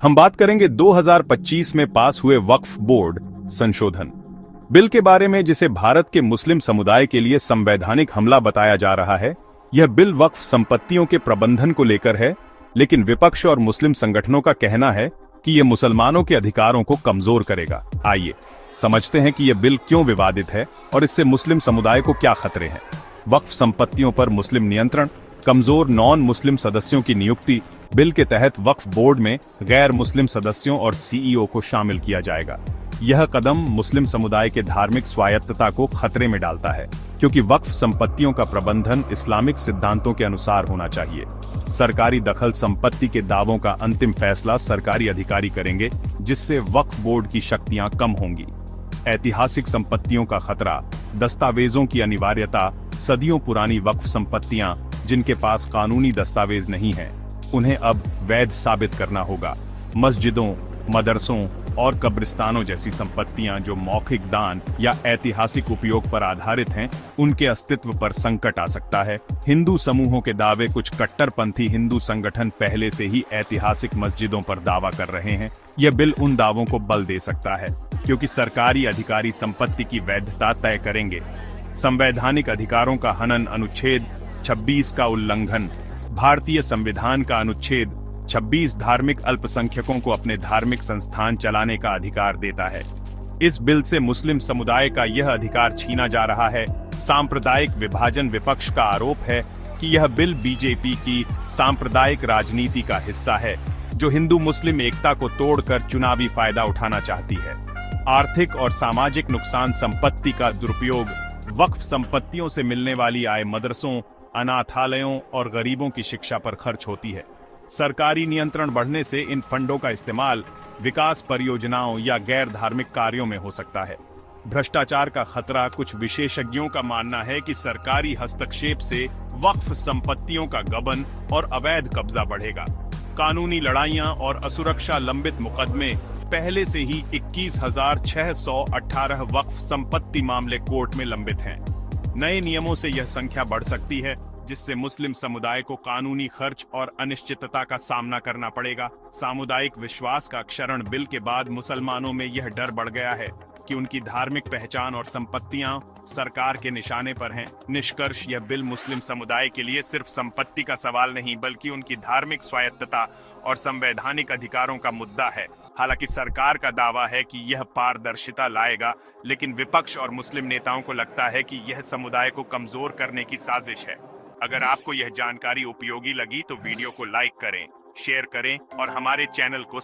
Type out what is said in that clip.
हम बात करेंगे 2025 में पास हुए वक्फ बोर्ड संशोधन बिल के बारे में, जिसे भारत के मुस्लिम समुदाय के लिए संवैधानिक हमला बताया जा रहा है। यह बिल वक्फ संपत्तियों के प्रबंधन को लेकर है, लेकिन विपक्ष और मुस्लिम संगठनों का कहना है कि यह मुसलमानों के अधिकारों को कमजोर करेगा। आइए समझते हैं कि यह बिल क्यों विवादित है और इससे मुस्लिम समुदाय को क्या खतरे हैं। वक्फ संपत्तियों पर मुस्लिम नियंत्रण, कमजोर नॉन मुस्लिम सदस्यों की नियुक्ति। बिल के तहत वक्फ बोर्ड में गैर मुस्लिम सदस्यों और सीईओ को शामिल किया जाएगा। यह कदम मुस्लिम समुदाय के धार्मिक स्वायत्तता को खतरे में डालता है, क्योंकि वक्फ संपत्तियों का प्रबंधन इस्लामिक सिद्धांतों के अनुसार होना चाहिए। सरकारी दखल संपत्ति के दावों का अंतिम फैसला सरकारी अधिकारी करेंगे, जिससे वक्फ बोर्ड की शक्तियां कम होंगी। ऐतिहासिक संपत्तियों का खतरा, दस्तावेजों की अनिवार्यता। सदियों पुरानी वक्फ संपत्तियां जिनके पास कानूनी दस्तावेज नहीं है, उन्हें अब वैध साबित करना होगा। मस्जिदों, मदरसों और कब्रिस्तानों जैसी संपत्तियां जो मौखिक दान या ऐतिहासिक उपयोग पर आधारित हैं, उनके अस्तित्व पर संकट आ सकता है। हिंदू समूहों के दावे। कुछ कट्टरपंथी हिंदू संगठन पहले से ही ऐतिहासिक मस्जिदों पर दावा कर रहे हैं। यह बिल उन दावों को बल दे सकता है, क्योंकि सरकारी अधिकारी संपत्ति की वैधता तय करेंगे। संवैधानिक अधिकारों का हनन। अनुच्छेद 26 का उल्लंघन। भारतीय संविधान का अनुच्छेद 26 धार्मिक अल्पसंख्यकों को अपने धार्मिक संस्थान चलाने का अधिकार देता है। इस बिल से मुस्लिम समुदाय का यह अधिकार छीना जा रहा है। सांप्रदायिक विभाजन। विपक्ष का आरोप है कि यह बिल बीजेपी की सांप्रदायिक राजनीति का हिस्सा है, जो हिंदू मुस्लिम एकता को तोड़कर चुनावी फायदा उठाना चाहती है। आर्थिक और सामाजिक नुकसान। संपत्ति का दुरुपयोग। वक्फ संपत्तियों से मिलने वाली आय मदरसों, अनाथालयों और गरीबों की शिक्षा पर खर्च होती है। सरकारी नियंत्रण बढ़ने से इन फंडों का इस्तेमाल विकास परियोजनाओं या गैर धार्मिक कार्यों में हो सकता है। भ्रष्टाचार का खतरा। कुछ विशेषज्ञों का मानना है कि सरकारी हस्तक्षेप से वक्फ संपत्तियों का गबन और अवैध कब्जा बढ़ेगा। कानूनी लड़ाइयां और असुरक्षा। लंबित मुकदमे। पहले से ही 21,618 वक्फ संपत्ति मामले कोर्ट में लंबित हैं। नए नियमों से यह संख्या बढ़ सकती है, जिससे मुस्लिम समुदाय को कानूनी खर्च और अनिश्चितता का सामना करना पड़ेगा। सामुदायिक विश्वास का क्षरण। बिल के बाद मुसलमानों में यह डर बढ़ गया है कि उनकी धार्मिक पहचान और संपत्तियां सरकार के निशाने पर हैं। निष्कर्ष, यह बिल मुस्लिम समुदाय के लिए सिर्फ संपत्ति का सवाल नहीं, बल्कि उनकी धार्मिक स्वायत्तता और संवैधानिक अधिकारों का मुद्दा है। हालांकि सरकार का दावा है कि यह पारदर्शिता लाएगा, लेकिन विपक्ष और मुस्लिम नेताओं को लगता है कि यह समुदाय को कमजोर करने की साजिश है। अगर आपको यह जानकारी उपयोगी लगी तो वीडियो को लाइक करें, शेयर करें और हमारे चैनल को